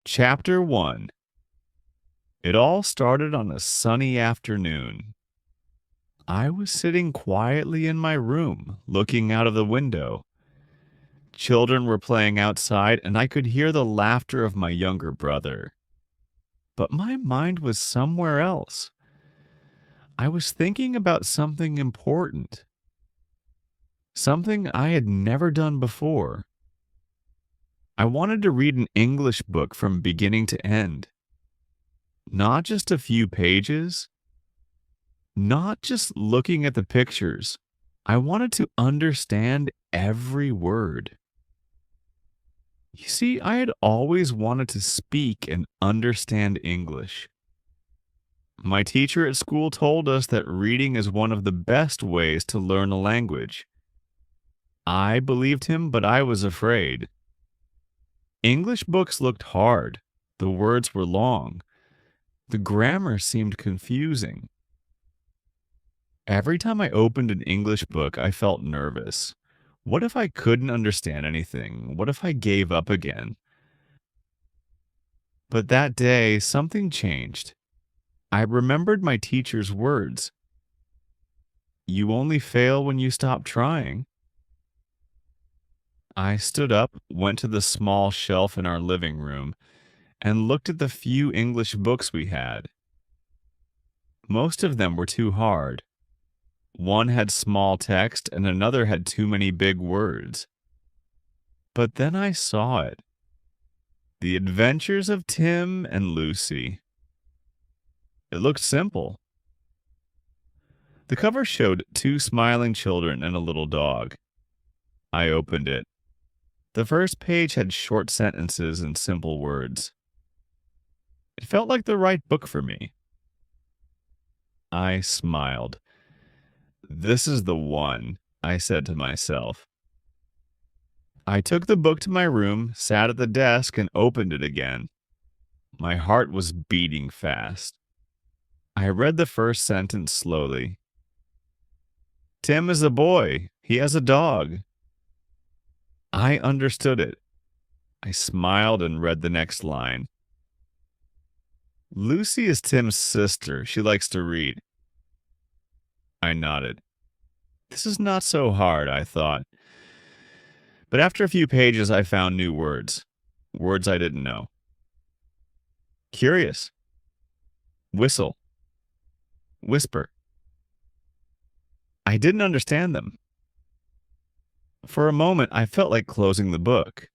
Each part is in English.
Chapter 1. It all started on a sunny afternoon. I was sitting quietly in my room, looking out of the window. Children were playing outside, and I could hear the laughter of my younger brother. But my mind was somewhere else. I was thinking about something important, something I had never done before. I wanted to read an English book from beginning to end, not just a few pages. Not just looking at the pictures. I wanted to understand every word. You see, I had always wanted to speak and understand English. My teacher at school told us that reading is one of the best ways to learn a language. I believed him, but I was afraid. English books looked hard. The words were long. The grammar seemed confusing. Every time I opened an English book, I felt nervous. What if I couldn't understand anything? What if I gave up again? But that day, something changed. I remembered my teacher's words. You only fail when you stop trying. I stood up, went to the small shelf in our living room, and looked at the few English books we had. Most of them were too hard. One had small text and another had too many big words. But then I saw it. The Adventures of Tim and Lucy. It looked simple. The cover showed two smiling children and a little dog. I opened it. The first page had short sentences and simple words. It felt like the right book for me. I smiled. This is the one, I said to myself. I took the book to my room, sat at the desk, and opened it again. My heart was beating fast. I read the first sentence slowly. Tim is a boy. He has a dog. I understood it. I smiled and read the next line. Lucy is Tim's sister. She likes to read. I nodded. This is not so hard, I thought. But after a few pages, I found new words. Words I didn't know. Curious. Whistle. Whisper. I didn't understand them. For a moment, I felt like closing the book.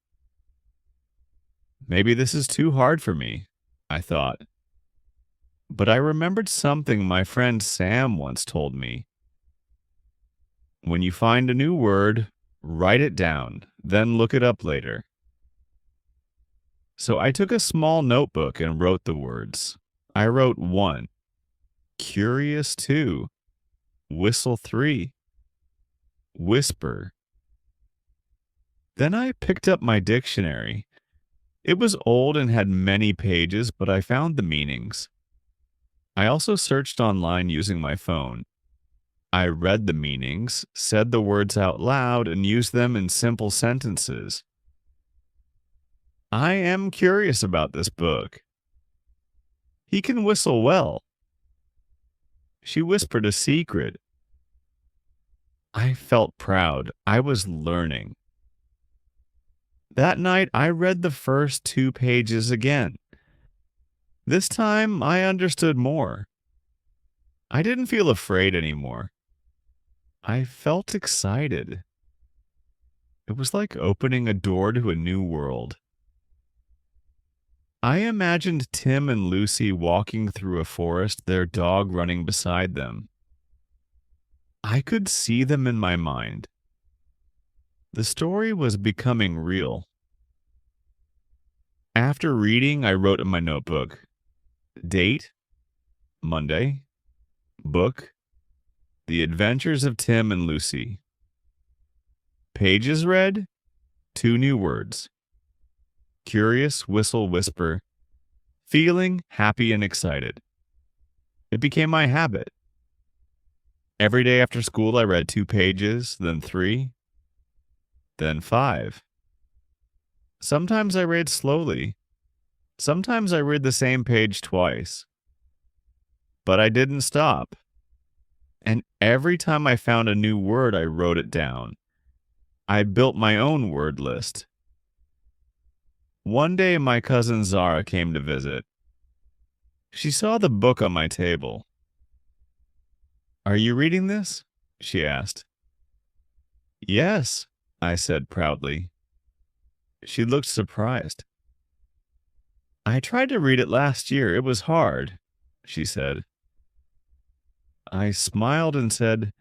Maybe this is too hard for me, I thought. But I remembered something my friend Sam once told me. When you find a new word, write it down, then look it up later. So I took a small notebook and wrote the words. I wrote 1. Curious 2. Whistle 3. Whisper. Then I picked up my dictionary. It was old and had many pages, but I found the meanings. I also searched online using my phone. I read the meanings, said the words out loud, and used them in simple sentences. I am curious about this book. He can whistle well. She whispered a secret. I felt proud. I was learning. That night, I read the first 2 pages again. This time, I understood more. I didn't feel afraid anymore. I felt excited. It was like opening a door to a new world. I imagined Tim and Lucy walking through a forest, their dog running beside them. I could see them in my mind. The story was becoming real. After reading, I wrote in my notebook, date, Monday, book, The Adventures of Tim and Lucy. Pages read, 2 new words. Curious, whistle, whisper. Feeling happy and excited. It became my habit. Every day after school, I read 2 pages, then 3, then 5. Sometimes I read slowly. Sometimes I read the same page twice, but I didn't stop. And every time I found a new word, I wrote it down. I built my own word list. One day, my cousin Zara came to visit. She saw the book on my table. Are you reading this? She asked. Yes, I said proudly. She looked surprised. I tried to read it last year. It was hard, she said. I smiled and said,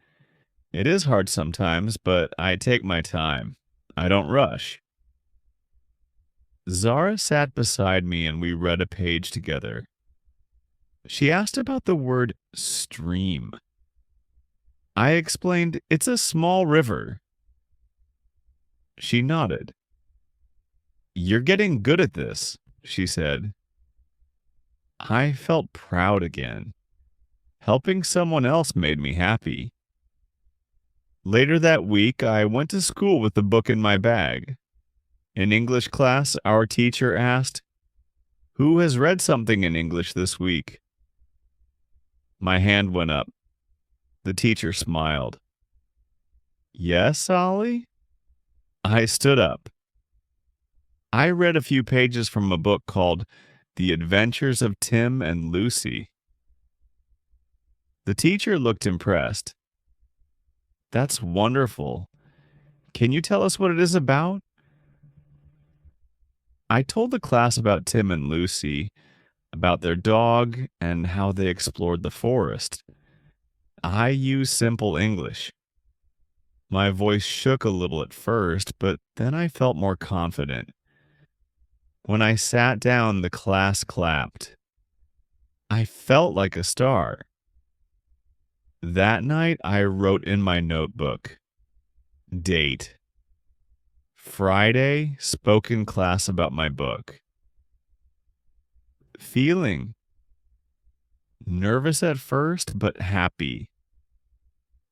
it is hard sometimes, but I take my time. I don't rush. Zara sat beside me and we read a page together. She asked about the word stream. I explained it's a small river. She nodded. You're getting good at this, she said. I felt proud again. Helping someone else made me happy. Later that week, I went to school with the book in my bag. In English class, our teacher asked, who has read something in English this week? My hand went up. The teacher smiled. Yes, Ollie? I stood up. I read a few pages from a book called The Adventures of Tim and Lucy. The teacher looked impressed. That's wonderful. Can you tell us what it is about? I told the class about Tim and Lucy, about their dog, and how they explored the forest. I used simple English. My voice shook a little at first, but then I felt more confident. When I sat down, the class clapped. I felt like a star. That night, I wrote in my notebook, date, Friday, spoke in class about my book. Feeling, nervous at first, but happy.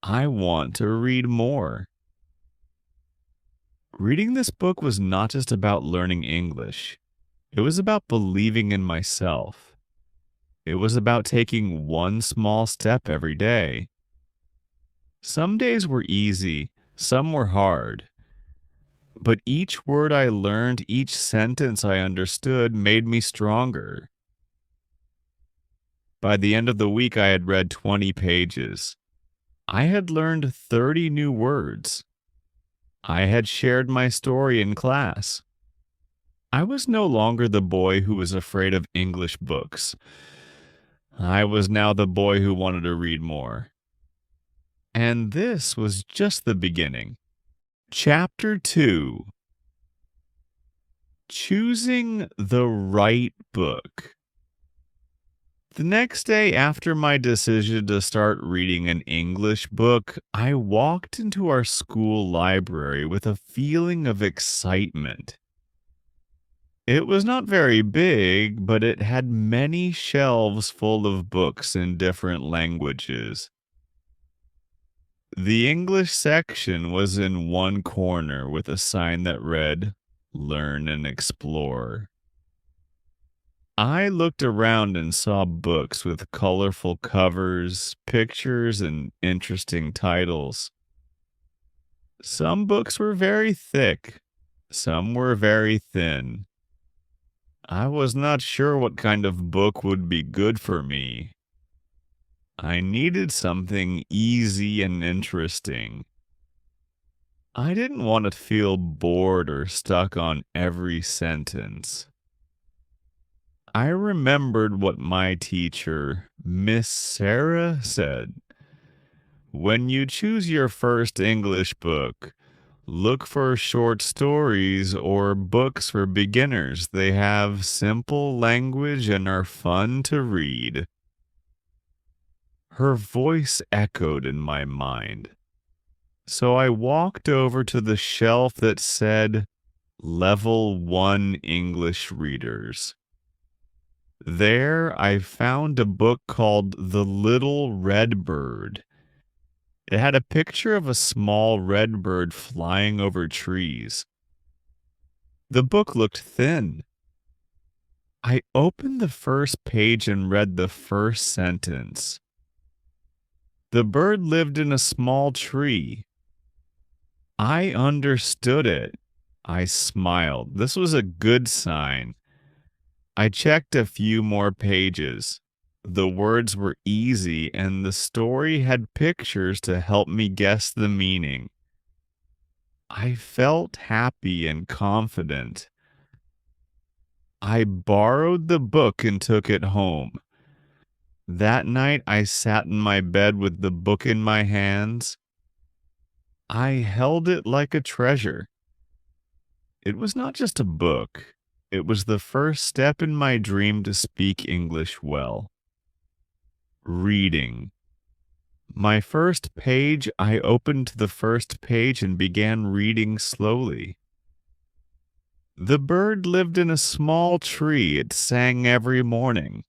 I want to read more. Reading this book was not just about learning English. It was about believing in myself. It was about taking one small step every day. Some days were easy, some were hard. But each word I learned, each sentence I understood made me stronger. By the end of the week, I had read 20 pages. I had learned 30 new words. I had shared my story in class. I was no longer the boy who was afraid of English books. I was now the boy who wanted to read more. And this was just the beginning. Chapter 2. Choosing the right book. The next day after my decision to start reading an English book, I walked into our school library with a feeling of excitement. It was not very big, but it had many shelves full of books in different languages. The English section was in one corner with a sign that read, Learn and Explore. I looked around and saw books with colorful covers, pictures, and interesting titles. Some books were very thick, some were very thin. I was not sure what kind of book would be good for me. I needed something easy and interesting. I didn't want to feel bored or stuck on every sentence. I remembered what my teacher, Miss Sarah, said. When you choose your first English book, look for short stories or books for beginners. They have simple language and are fun to read. Her voice echoed in my mind. So I walked over to the shelf that said, Level 1 English Readers. There I found a book called The Little Red Bird. It had a picture of a small red bird flying over trees. The book looked thin. I opened the first page and read the first sentence. The bird lived in a small tree. I understood it. I smiled. This was a good sign. I checked a few more pages. The words were easy, and the story had pictures to help me guess the meaning. I felt happy and confident. I borrowed the book and took it home. That night, I sat in my bed with the book in my hands. I held it like a treasure. It was not just a book, it was the first step in my dream to speak English well. Reading. My first page, I opened to the first page and began reading slowly. The bird lived in a small tree. It sang every morning.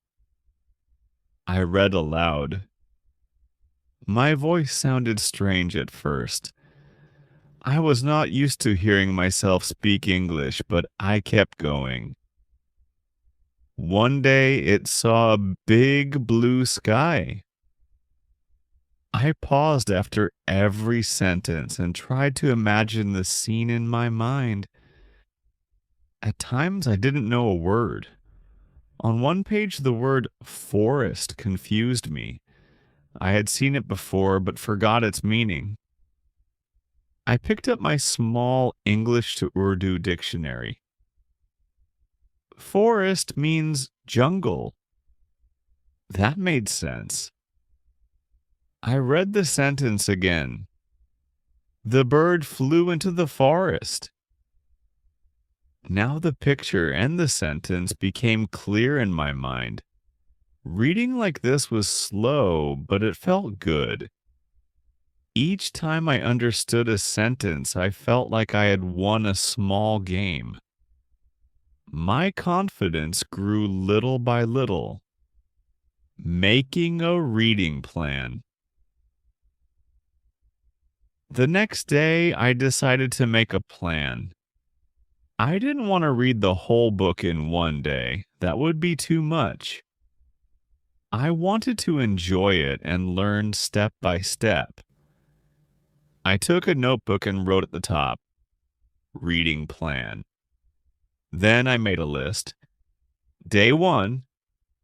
I read aloud. My voice sounded strange at first. I was not used to hearing myself speak English, but I kept going. One day it saw a big blue sky. I paused after every sentence and tried to imagine the scene in my mind. At times I didn't know a word. On one page, the word forest confused me. I had seen it before but forgot its meaning. I picked up my small English to Urdu dictionary. Forest means jungle. That made sense. I read the sentence again. The bird flew into the forest. Now the picture and the sentence became clear in my mind. Reading like this was slow, but it felt good. Each time I understood a sentence, I felt like I had won a small game. My confidence grew little by little. Making a reading plan. The next day, I decided to make a plan. I didn't want to read the whole book in one day. That would be too much. I wanted to enjoy it and learn step by step. I took a notebook and wrote at the top, reading plan. Then I made a list. Day 1,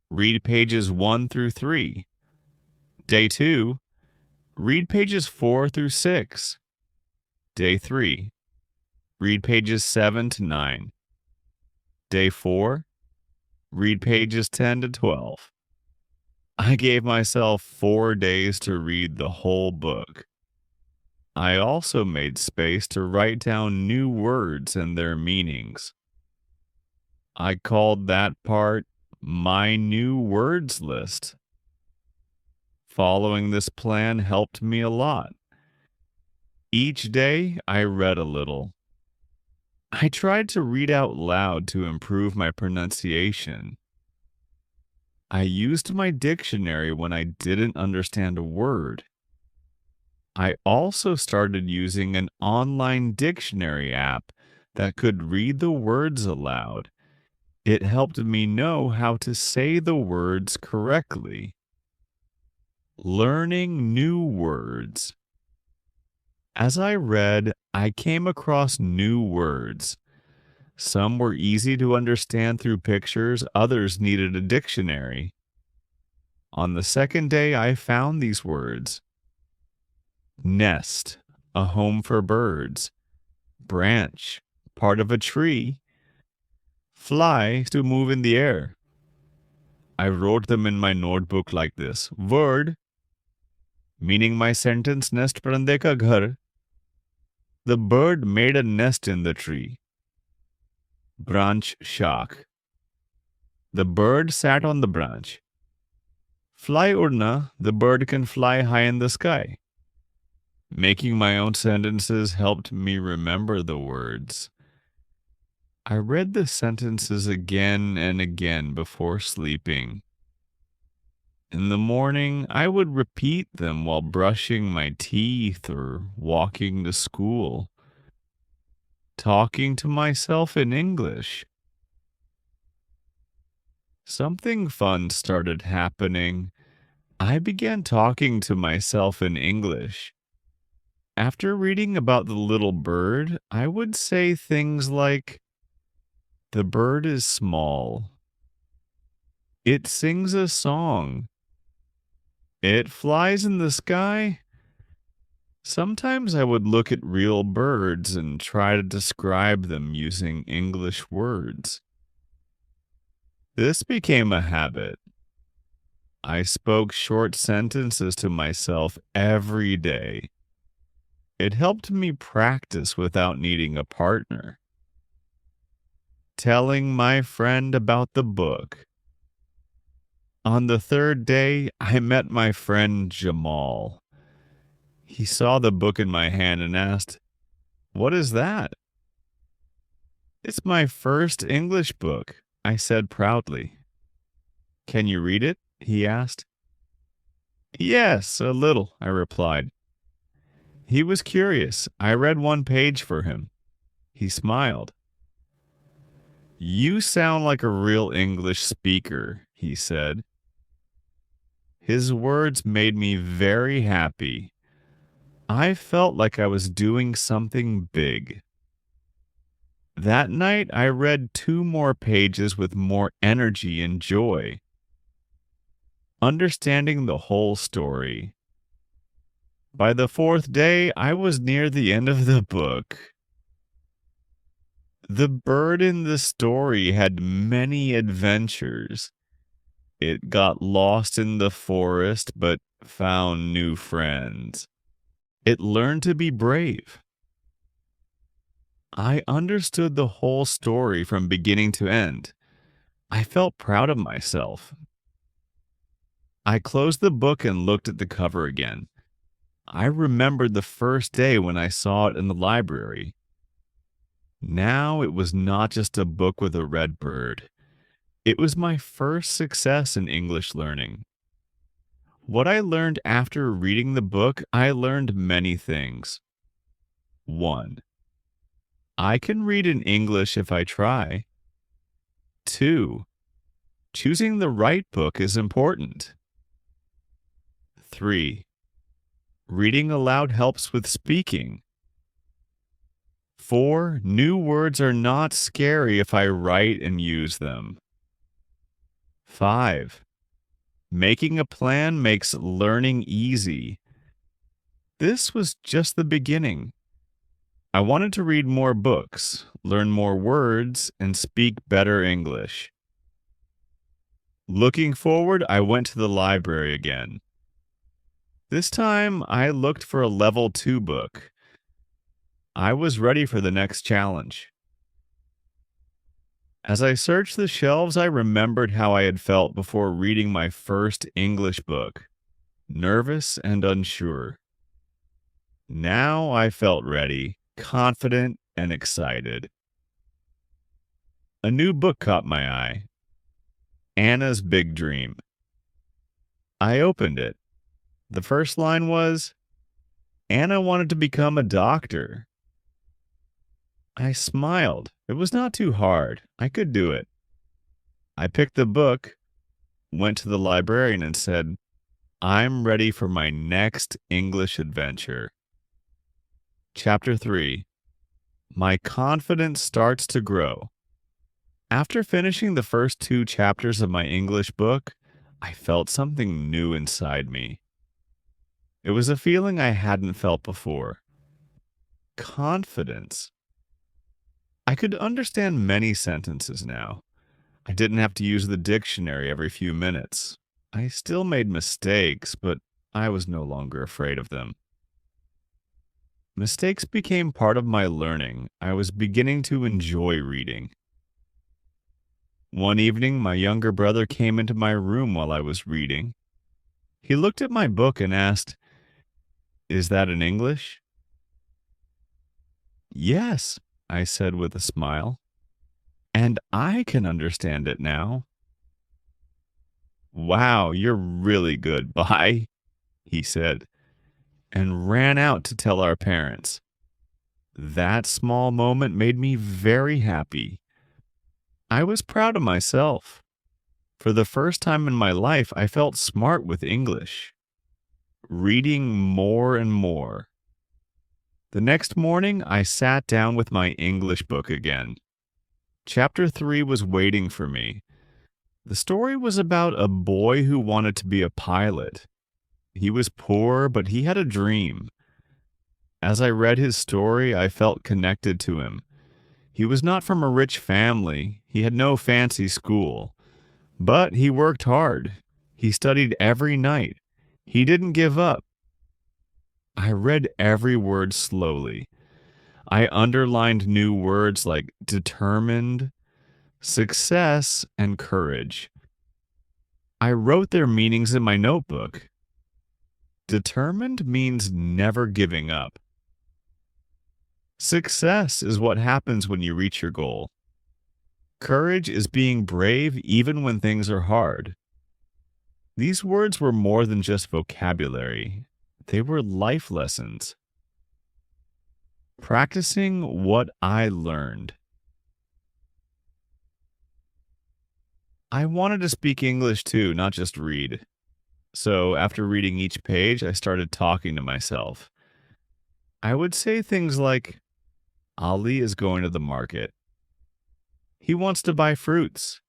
read pages 1 through 3. Day 2, read pages 4 through 6. Day 3, read pages 7 to 9. Day 4, read pages 10 to 12. I gave myself 4 days to read the whole book. I also made space to write down new words and their meanings. I called that part my new words list. Following this plan helped me a lot. Each day I read a little. I tried to read out loud to improve my pronunciation. I used my dictionary when I didn't understand a word. I also started using an online dictionary app that could read the words aloud. It helped me know how to say the words correctly. Learning new words. As I read, I came across new words. Some were easy to understand through pictures, others needed a dictionary. On the second day, I found these words. Nest, a home for birds. Branch, part of a tree. Fly, to move in the air. I wrote them in my notebook like this. Word, meaning my sentence nest parande ka ghar. The bird made a nest in the tree. Branch shock. The bird sat on the branch. Fly urna, the bird can fly high in the sky. Making my own sentences helped me remember the words. I read the sentences again and again before sleeping. In the morning, I would repeat them while brushing my teeth or walking to school, talking to myself in English. Something fun started happening. I began talking to myself in English. After reading about the little bird, I would say things like, "The bird is small. It sings a song. It flies in the sky." Sometimes I would look at real birds and try to describe them using English words. This became a habit. I spoke short sentences to myself every day. It helped me practice without needing a partner. Telling my friend about the book. On the third day, I met my friend Jamal. He saw the book in my hand and asked, "What is that?" "It's my first English book," I said proudly. "Can you read it?" he asked. "Yes, a little," I replied. He was curious. I read one page for him. He smiled. "You sound like a real English speaker," he said. His words made me very happy. I felt like I was doing something big. That night, I read 2 more pages with more energy and joy. Understanding the whole story. By the fourth day, I was near the end of the book. The bird in the story had many adventures. It got lost in the forest but found new friends. It learned to be brave. I understood the whole story from beginning to end. I felt proud of myself. I closed the book and looked at the cover again. I remembered the first day when I saw it in the library. Now it was not just a book with a red bird. It was my first success in English learning. What I learned after reading the book, I learned many things. 1. I can read in English if I try. 2. Choosing the right book is important. 3. Reading aloud helps with speaking. 4. New words are not scary if I write and use them. 5. Making a plan makes learning easy. This was just the beginning. I wanted to read more books, learn more words, and speak better English. Looking forward, I went to the library again. This time, I looked for a level 2 book. I was ready for the next challenge. As I searched the shelves, I remembered how I had felt before reading my first English book, nervous and unsure. Now I felt ready, confident, and excited. A new book caught my eye, Anna's Big Dream. I opened it. The first line was, "Anna wanted to become a doctor." I smiled. It was not too hard. I could do it. I picked the book, went to the librarian, and said, "I'm ready for my next English adventure." Chapter 3. My confidence starts to grow. After finishing the first 2 chapters of my English book, I felt something new inside me. It was a feeling I hadn't felt before. Confidence. I could understand many sentences now. I didn't have to use the dictionary every few minutes. I still made mistakes, but I was no longer afraid of them. Mistakes became part of my learning. I was beginning to enjoy reading. One evening, my younger brother came into my room while I was reading. He looked at my book and asked, "Is that in English?" "Yes," I said with a smile, "and I can understand it now." "Wow, you're really good. Bye," he said, and ran out to tell our parents. That small moment made me very happy. I was proud of myself. For the first time in my life, I felt smart with English, reading more and more. The next morning, I sat down with my English book again. Chapter 3 was waiting for me. The story was about a boy who wanted to be a pilot. He was poor, but he had a dream. As I read his story, I felt connected to him. He was not from a rich family. He had no fancy school. But he worked hard. He studied every night. He didn't give up. I read every word slowly. I underlined new words like determined, success, and courage. I wrote their meanings in my notebook. Determined means never giving up. Success is what happens when you reach your goal. Courage is being brave even when things are hard. These words were more than just vocabulary. They were life lessons. Practicing what I learned. I wanted to speak English too, not just read. So after reading each page, I started talking to myself. I would say things like, Ali is going to the market. He wants to buy fruits.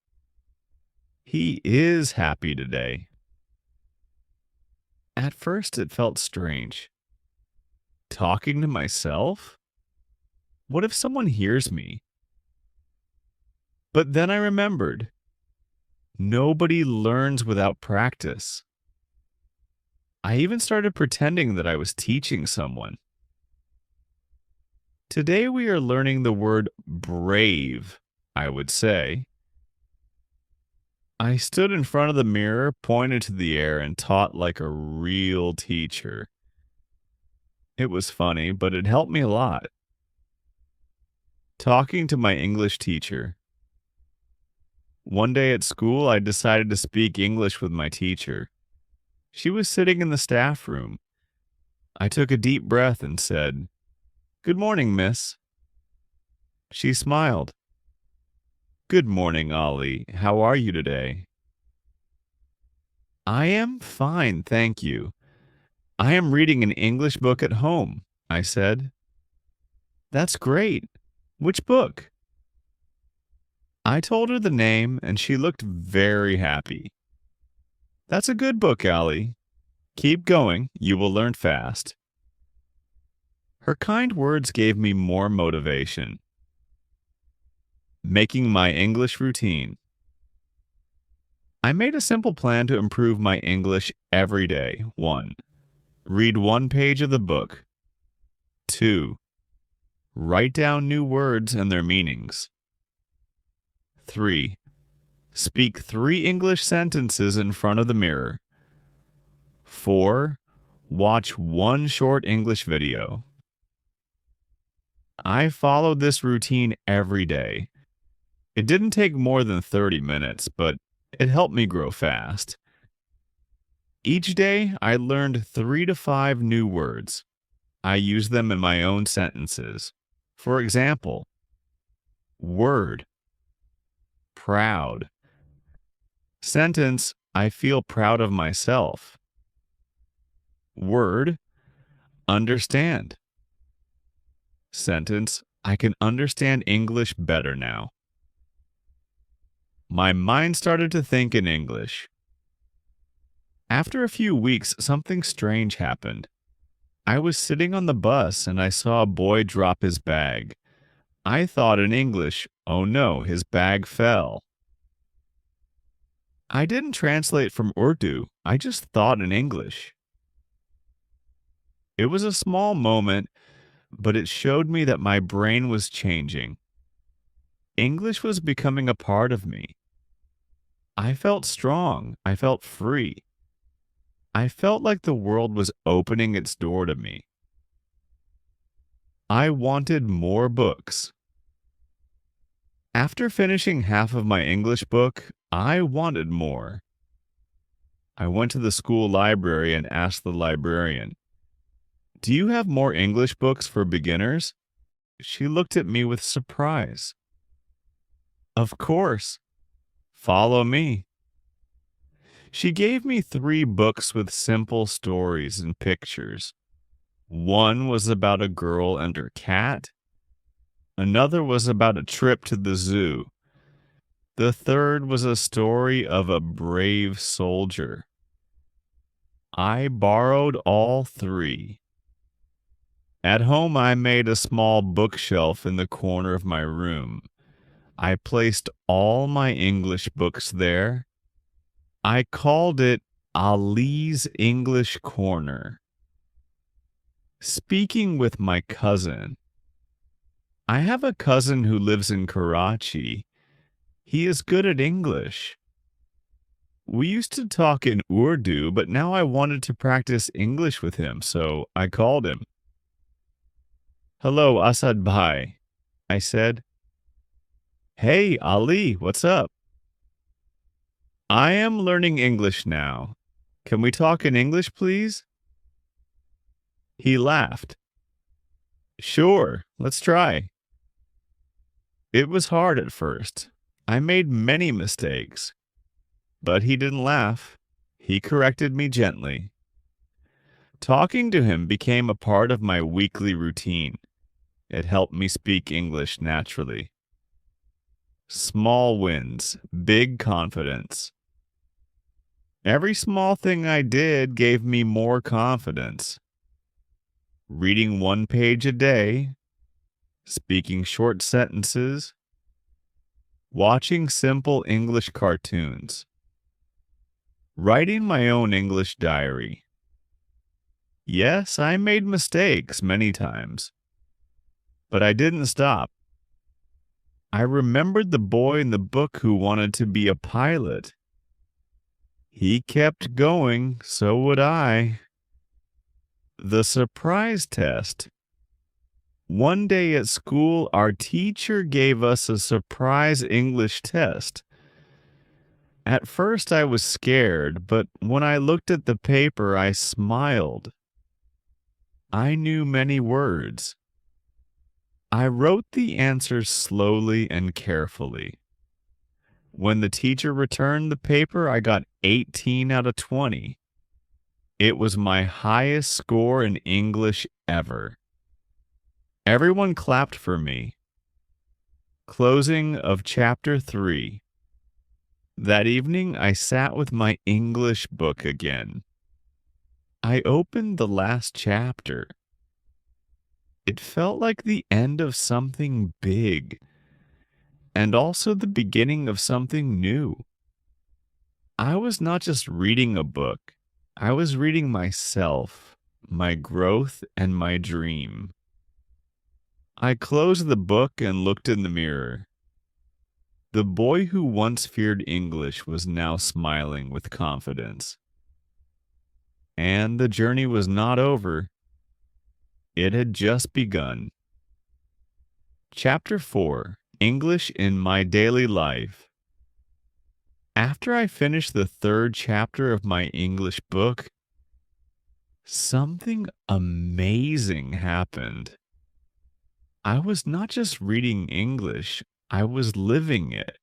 He is happy today. At first, it felt strange. Talking to myself? What if someone hears me? But then I remembered. Nobody learns without practice. I even started pretending that I was teaching someone. Today we are learning the word brave, I would say. I stood in front of the mirror, pointed to the air, and taught like a real teacher. It was funny, but it helped me a lot. Talking to my English teacher. One day at school, I decided to speak English with my teacher. She was sitting in the staff room. I took a deep breath and said, "Good morning, miss." She smiled. "Good morning, Ollie. How are you today?" "I am fine, thank you. I am reading an English book at home," I said. "That's great. Which book?" I told her the name, and she looked very happy. "That's a good book, Ollie. Keep going. You will learn fast." Her kind words gave me more motivation. Making my English routine. I made a simple plan to improve my English every day. 1. Read one page of the book. 2. Write down new words and their meanings. 3. Speak 3 English sentences in front of the mirror. 4. Watch one short English video. I followed this routine every day. It didn't take more than 30 minutes, but it helped me grow fast. Each day, I learned 3 to 5 new words. I used them in my own sentences. For example, word, proud. Sentence, I feel proud of myself. Word, understand. Sentence, I can understand English better now. My mind started to think in English. After a few weeks, something strange happened. I was sitting on the bus and I saw a boy drop his bag. I thought in English, "Oh no, his bag fell." I didn't translate from Urdu, I just thought in English. It was a small moment, but it showed me that my brain was changing. English was becoming a part of me. I felt strong. I felt free. I felt like the world was opening its door to me. I wanted more books. After finishing half of my English book, I wanted more. I went to the school library and asked the librarian, "Do you have more English books for beginners?" She looked at me with surprise. "Of course. Follow me." She gave me 3 books with simple stories and pictures. One was about a girl and her cat. Another was about a trip to the zoo. The third was a story of a brave soldier. I borrowed all 3. At home, I made a small bookshelf in the corner of my room. I placed all my English books there. I called it Ali's English Corner. Speaking with my cousin. I have a cousin who lives in Karachi. He is good at English. We used to talk in Urdu, but now I wanted to practice English with him, so I called him. Hello, Asad Bhai, I said. Hey, Ali, what's up? I am learning English now. Can we talk in English, please? He laughed. Sure, let's try. It was hard at first. I made many mistakes. But he didn't laugh. He corrected me gently. Talking to him became a part of my weekly routine. It helped me speak English naturally. Small wins, big confidence. Every small thing I did gave me more confidence. Reading 1 page a day, speaking short sentences, watching simple English cartoons, writing my own English diary. Yes, I made mistakes many times, but I didn't stop. I remembered the boy in the book who wanted to be a pilot. He kept going, so would I. The surprise test. One day at school, our teacher gave us a surprise English test. At first, I was scared, but when I looked at the paper, I smiled. I knew many words. I wrote the answers slowly and carefully. When the teacher returned the paper, I got 18 out of 20. It was my highest score in English ever. Everyone clapped for me. Closing of Chapter 3. That evening, I sat with my English book again. I opened the last chapter. It felt like the end of something big, and also the beginning of something new. I was not just reading a book, I was reading myself, my growth, and my dream. I closed the book and looked in the mirror. The boy who once feared English was now smiling with confidence. And the journey was not over. It had just begun. Chapter 4. English in My Daily Life. After I finished the 3rd chapter of my English book, something amazing happened. I was not just reading English, I was living it.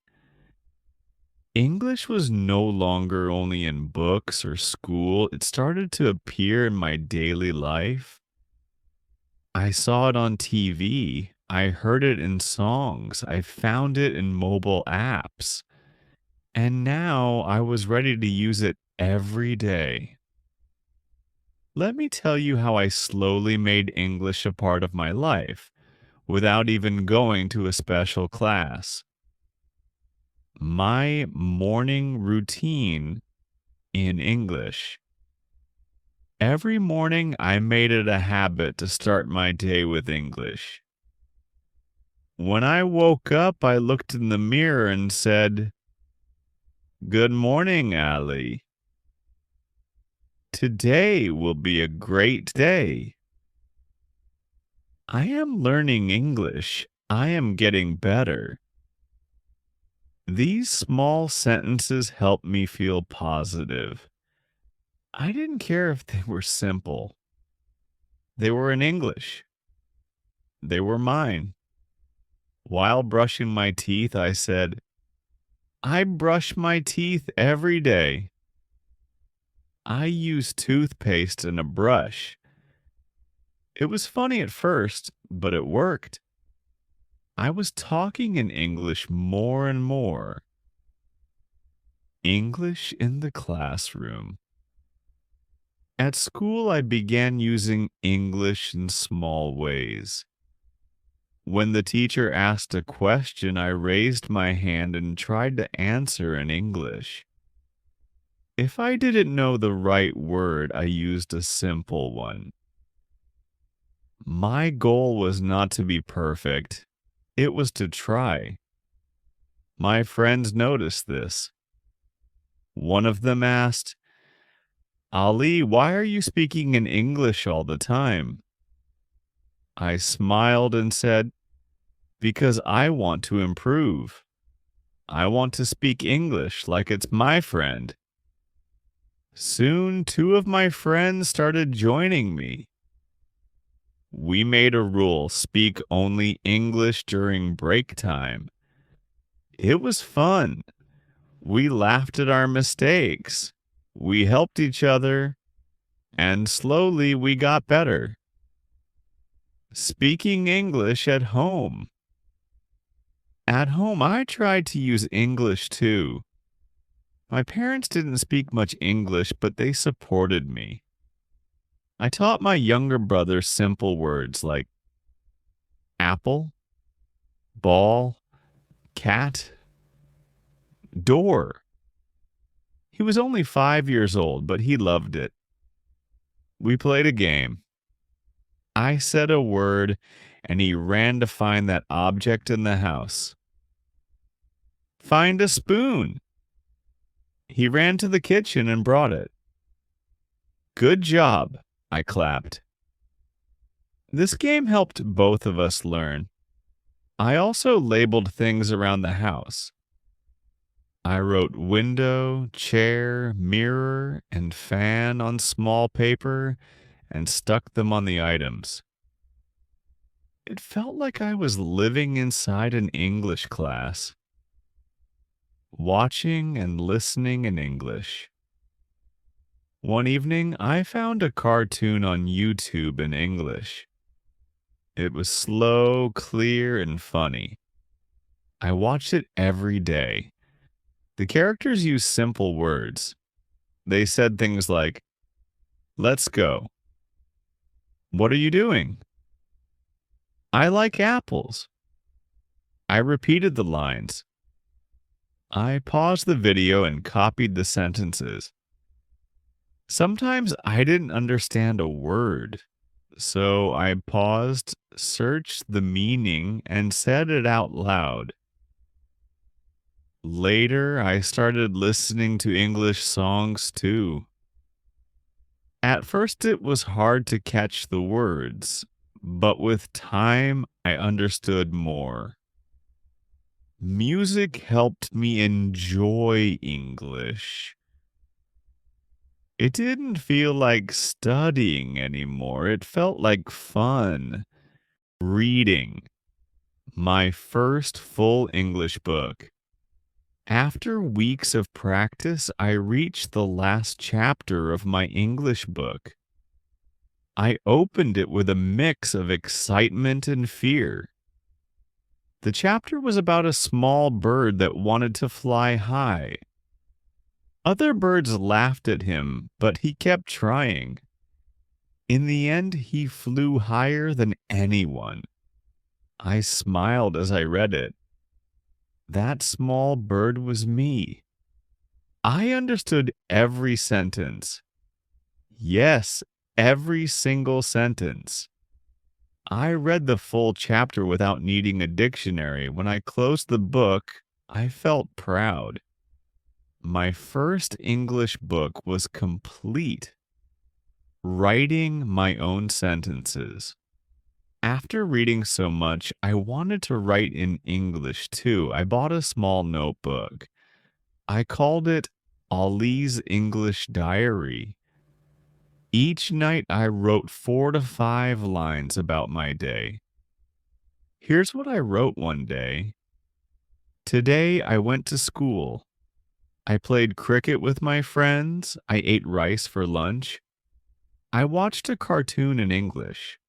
English was no longer only in books or school, it started to appear in my daily life. I saw it on TV, I heard it in songs, I found it in mobile apps. And now I was ready to use it every day. Let me tell you how I slowly made English a part of my life, without even going to a special class. My morning routine in English. Every morning I made it a habit to start my day with English. When I woke up, I looked in the mirror and said, "Good morning, Ali. Today will be a great day." I am learning English. I am getting better. These small sentences help me feel positive. I didn't care if they were simple. They were in English. They were mine. While brushing my teeth, I said, "I brush my teeth every day." I used toothpaste and a brush. It was funny at first, but it worked. I was talking in English more and more. English in the classroom. At school, I began using English in small ways. When the teacher asked a question, I raised my hand and tried to answer in English. If I didn't know the right word, I used a simple one. My goal was not to be perfect. It was to try. My friends noticed this. One of them asked, Ali, why are you speaking in English all the time? I smiled and said, because I want to improve. I want to speak English like it's my friend. Soon, two of my friends started joining me. We made a rule, speak only English during break time. It was fun. We laughed at our mistakes. We helped each other, and slowly we got better. Speaking English at home. At home, I tried to use English too. My parents didn't speak much English, but they supported me. I taught my younger brother simple words like apple, ball, cat, door. He was only 5 years old, but he loved it. We played a game. I said a word, and he ran to find that object in the house. Find a spoon. He ran to the kitchen and brought it. Good job, I clapped. This game helped both of us learn. I also labeled things around the house. I wrote window, chair, mirror, and fan on small paper and stuck them on the items. It felt like I was living inside an English class, watching and listening in English. One evening, I found a cartoon on YouTube in English. It was slow, clear, and funny. I watched it every day. The characters used simple words. They said things like, let's go. What are you doing? I like apples. I repeated the lines. I paused the video and copied the sentences. Sometimes I didn't understand a word, so I paused, searched the meaning, and said it out loud. Later, I started listening to English songs too. At first, it was hard to catch the words, but with time, I understood more. Music helped me enjoy English. It didn't feel like studying anymore. It felt like fun. Reading. My first full English book. After weeks of practice, I reached the last chapter of my English book. I opened it with a mix of excitement and fear. The chapter was about a small bird that wanted to fly high. Other birds laughed at him, but he kept trying. In the end, he flew higher than anyone. I smiled as I read it. That small bird was me. I understood every sentence. Yes, every single sentence. I read the full chapter without needing a dictionary. When I closed the book, I felt proud. My first English book was complete. Writing my own sentences. After reading so much, I wanted to write in English too. I bought a small notebook. I called it Ali's English Diary. Each night I wrote 4 to 5 lines about my day. Here's what I wrote one day. Today I went to school. I played cricket with my friends. I ate rice for lunch. I watched a cartoon in English.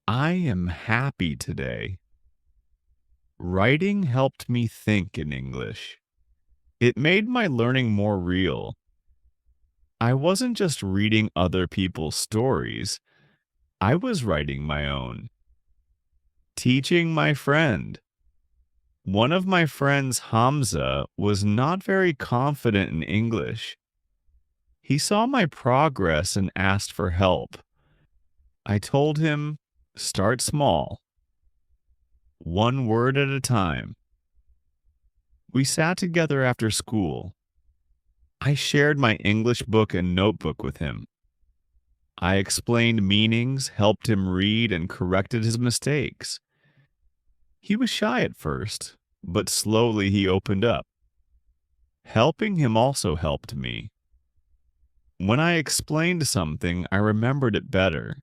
I am happy today. Writing helped me think in English. It made my learning more real. I wasn't just reading other people's stories, I was writing my own. Teaching my friend. One of my friends, Hamza, was not very confident in English. He saw my progress and asked for help. I told him, start small, one word at a time. We sat together after school. I shared my English book and notebook with him. I explained meanings, helped him read, and corrected his mistakes. He was shy at first, but slowly he opened up. Helping him also helped me. When I explained something, I remembered it better.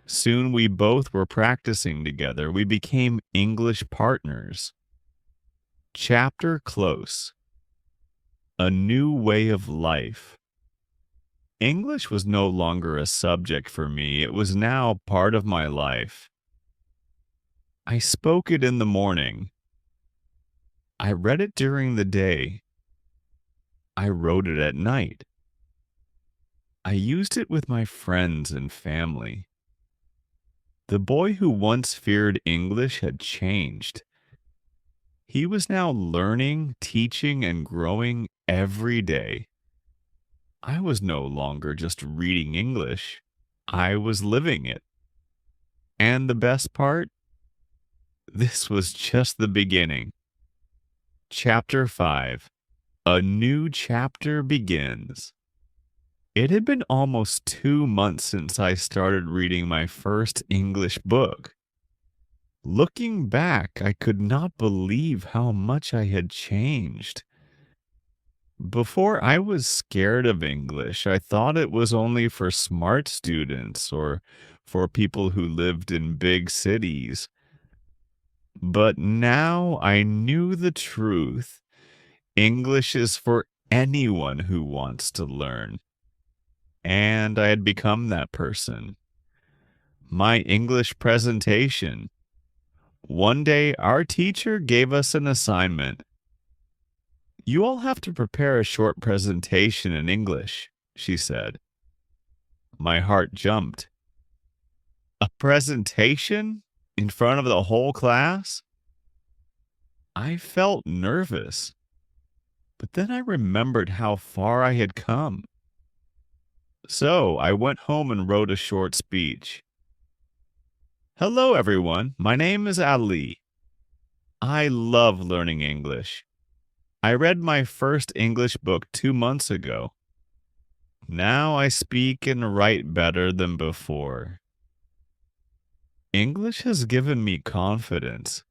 Soon we both were practicing together. We became English partners. Chapter close. A new way of life. English was no longer a subject for me. It was now part of my life. I spoke it in the morning. I read it during the day. I wrote it at night. I used it with my friends and family. The boy who once feared English had changed. He was now learning, teaching, and growing every day. I was no longer just reading English. I was living it. And the best part? This was just the beginning. Chapter 5. A new chapter begins. It had been almost 2 months since I started reading my first English book. Looking back, I could not believe how much I had changed. Before, I was scared of English. I thought it was only for smart students or for people who lived in big cities. But now I knew the truth. English is for anyone who wants to learn. And I had become that person. My English presentation. One day, our teacher gave us an assignment. You all have to prepare a short presentation in English, she said. My heart jumped. A presentation? In front of the whole class? I felt nervous. But then I remembered how far I had come. So I went home and wrote a short speech. Hello, everyone. My name is Ali. I love learning English. I read my first English book 2 months ago. Now I speak and write better than before. English has given me confidence.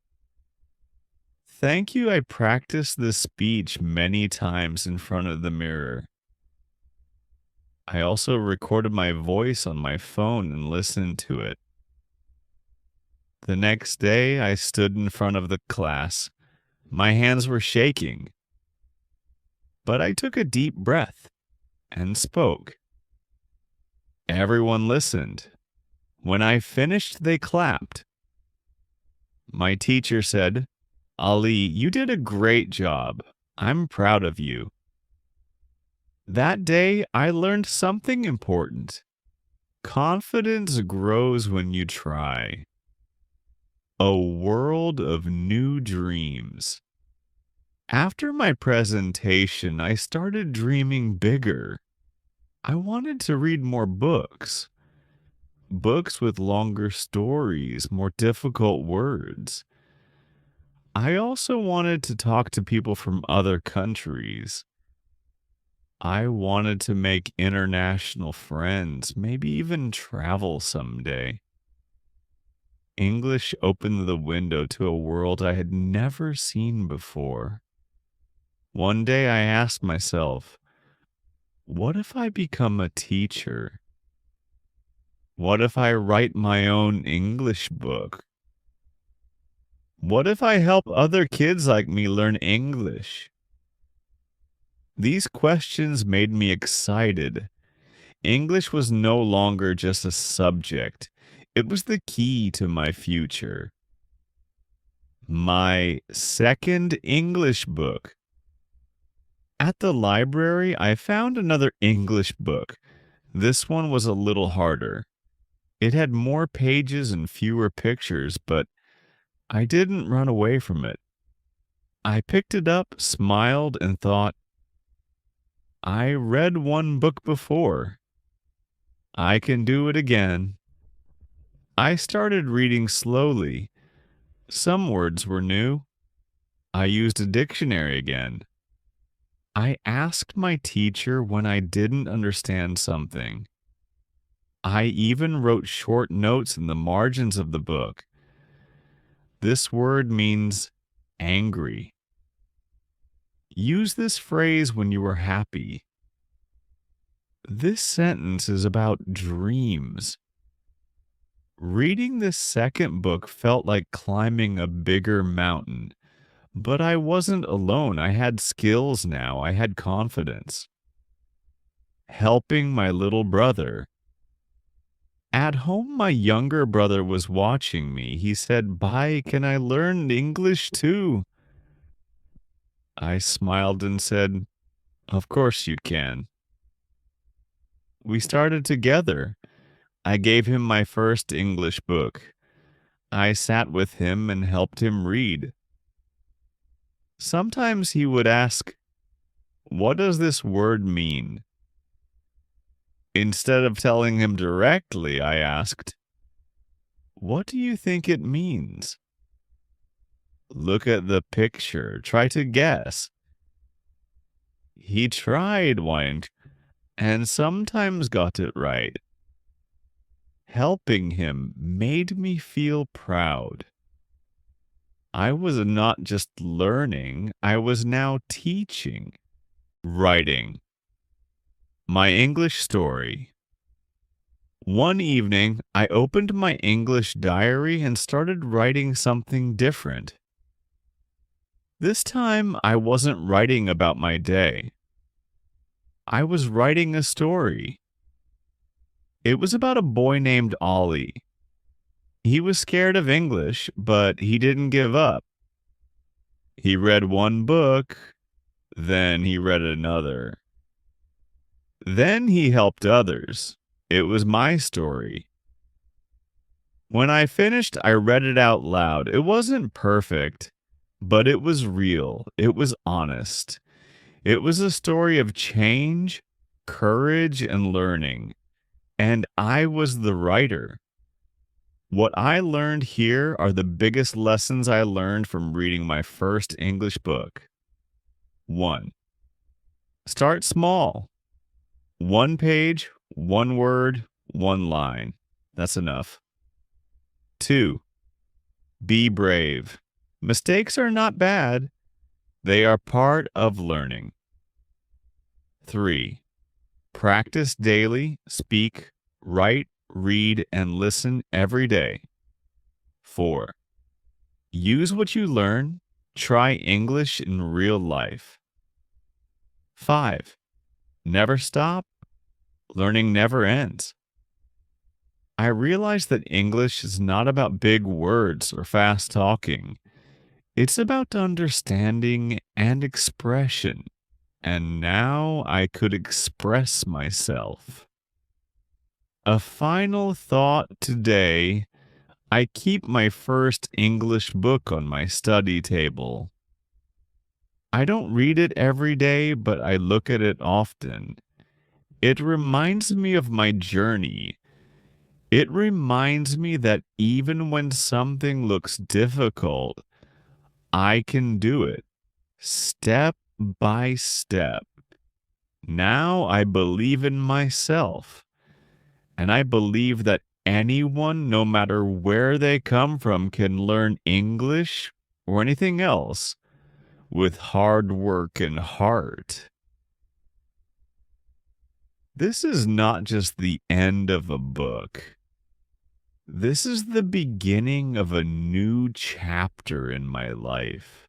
Thank you. I practiced this speech many times in front of the mirror. I also recorded my voice on my phone and listened to it. The next day, I stood in front of the class. My hands were shaking. But I took a deep breath and spoke. Everyone listened. When I finished, they clapped. My teacher said, Ali, you did a great job. I'm proud of you. That day, I learned something important. Confidence grows when you try. A world of new dreams. After my presentation, I started dreaming bigger. I wanted to read more books. Books with longer stories, more difficult words. I also wanted to talk to people from other countries. I wanted to make international friends, maybe even travel someday. English opened the window to a world I had never seen before. One day I asked myself, what if I become a teacher? What if I write my own English book? What if I help other kids like me learn English? These questions made me excited. English was no longer just a subject, it was the key to my future. My second English book. At the library, I found another English book. This one was a little harder. It had more pages and fewer pictures, but I didn't run away from it. I picked it up, smiled, and thought, I read one book before. I can do it again. I started reading slowly. Some words were new. I used a dictionary again. I asked my teacher when I didn't understand something. I even wrote short notes in the margins of the book. This word means angry. Use this phrase when you are happy. This sentence is about dreams. Reading this second book felt like climbing a bigger mountain, but I wasn't alone. I had skills now. I had confidence. Helping my little brother. At home, my younger brother was watching me. He said, "Bye, can I learn English too?" I smiled and said, "Of course you can." We started together. I gave him my first English book. I sat with him and helped him read. Sometimes he would ask, "What does this word mean?" Instead of telling him directly, I asked, "What do you think it means?" Look at the picture. Try to guess. He tried, whined, and sometimes got it right. Helping him made me feel proud. I was not just learning, I was now teaching. Writing. My English story. One evening, I opened my English diary and started writing something different. This time, I wasn't writing about my day. I was writing a story. It was about a boy named Ollie. He was scared of English, but he didn't give up. He read one book, then he read another. Then he helped others. It was my story. When I finished, I read it out loud. It wasn't perfect, but it was real. It was honest. It was a story of change, courage, and learning. And I was the writer. What I learned here are the biggest lessons I learned from reading my first English book. 1. Start small. One page, one word, one line. That's enough. 2. Be brave. Mistakes are not bad. They are part of learning. 3. Practice daily, speak, write, read, and listen every day. 4. Use what you learn. Try English in real life. 5. Never stop. Learning never ends. I realized that English is not about big words or fast talking. It's about understanding and expression. And now I could express myself. A final thought today. I keep my first English book on my study table. I don't read it every day, but I look at it often. It reminds me of my journey. It reminds me that even when something looks difficult, I can do it, step by step. Now I believe in myself, and I believe that anyone, no matter where they come from, can learn English or anything else with hard work and heart. This is not just the end of a book. This is the beginning of a new chapter in my life.